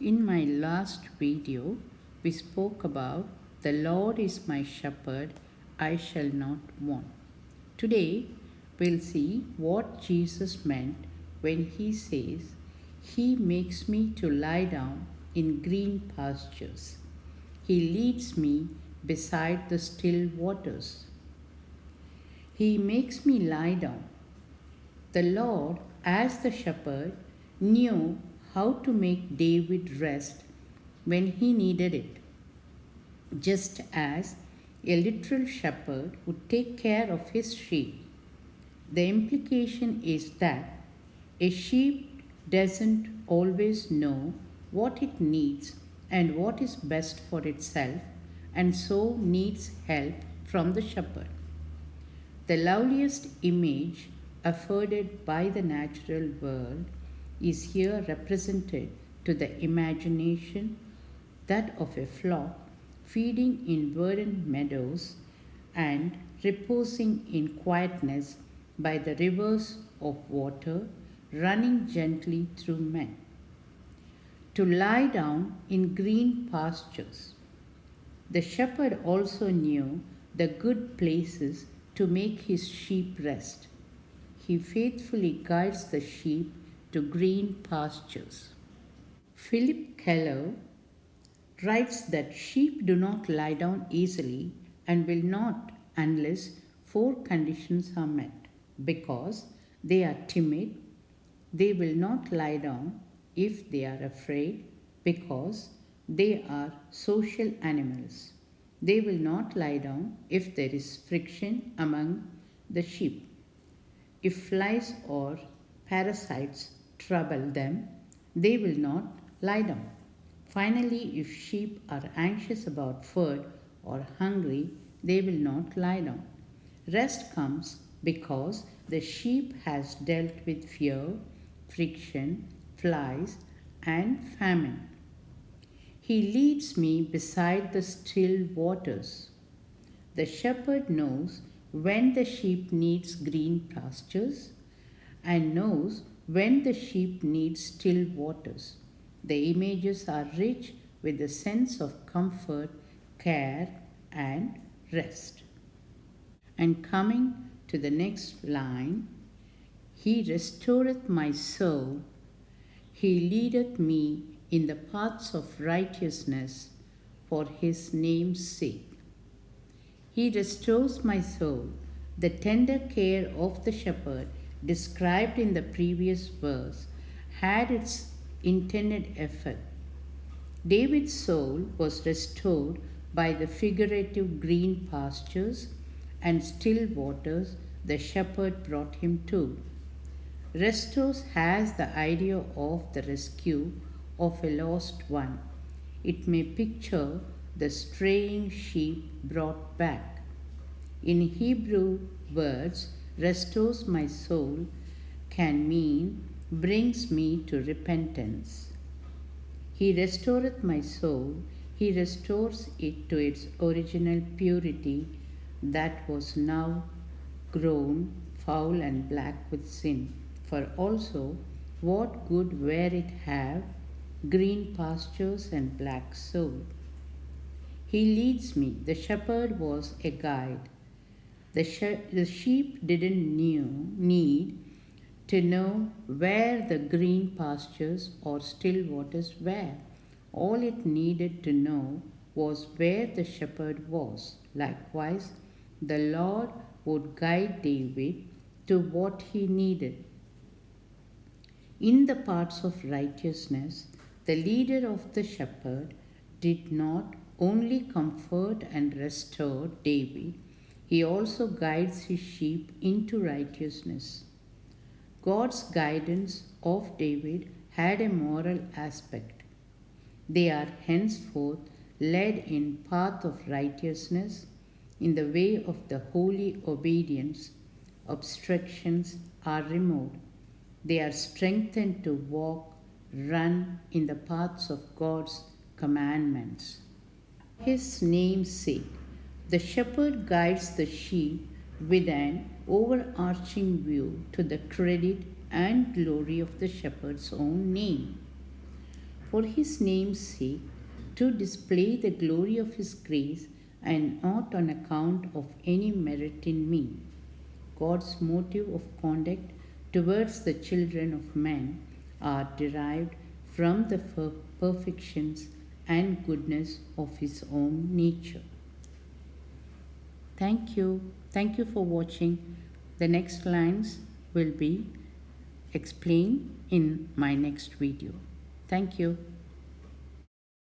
In my last video, we spoke about the Lord is my shepherd, I shall not want. Today, we'll see what Jesus meant when he says, He makes me to lie down in green pastures. He leads me beside the still waters. He makes me lie down. The Lord, as the shepherd, knew how to make David rest when he needed it, just as a literal shepherd would take care of his sheep. The implication is that a sheep doesn't always know what it needs and what is best for itself, and so needs help from the shepherd. The loveliest image afforded by the natural world is here represented to the imagination, that of a flock feeding in verdant meadows and reposing in quietness by the rivers of water running gently through men. To lie down in green pastures. The shepherd also knew the good places to make his sheep rest. He faithfully guides the sheep to green pastures. Philip Keller writes that sheep do not lie down easily and will not unless four conditions are met. Because they are timid, they will not lie down if they are afraid, because they are social animals. They will not lie down if there is friction among the sheep. If flies or parasites trouble them, they will not lie down. Finally, if sheep are anxious about food or hungry, they will not lie down. Rest comes because the sheep has dealt with fear, friction, flies, and famine. He leads me beside the still waters. The shepherd knows when the sheep needs green pastures and knows when the sheep needs still waters. The images are rich with a sense of comfort, care, and rest. And coming to the next line, He restoreth my soul, He leadeth me in the paths of righteousness for His name's sake. He restores my soul. The tender care of the shepherd described in the previous verse had its intended effect. David's soul was restored by the figurative green pastures and still waters the shepherd brought him to. Restores has the idea of the rescue of a lost one. It may picture the straying sheep brought back. In Hebrew words, restores my soul can mean brings me to repentance. He restoreth my soul, He restores it to its original purity that was now grown foul and black with sin. For also, what good were it have green pastures and black soul? He leads me. The shepherd was a guide. The sheep didn't need to know where the green pastures or still waters were. All it needed to know was where the shepherd was. Likewise, the Lord would guide David to what he needed. In the paths of righteousness, the leader of the shepherd did not only comfort and restore David, he also guides his sheep into righteousness. God's guidance of David had a moral aspect. They are henceforth led in path of righteousness, in the way of the holy obedience. Obstructions are removed. They are strengthened to walk, run in the paths of God's commandments. His name's sake, the shepherd guides the sheep with an overarching view to the credit and glory of the shepherd's own name. for his name's sake, to display the glory of his grace, and not on account of any merit in me. God's motive of conduct towards the children of men are derived from the perfections and goodness of his own nature. Thank you. Thank you for watching. The next lines will be explained in my next video. Thank you.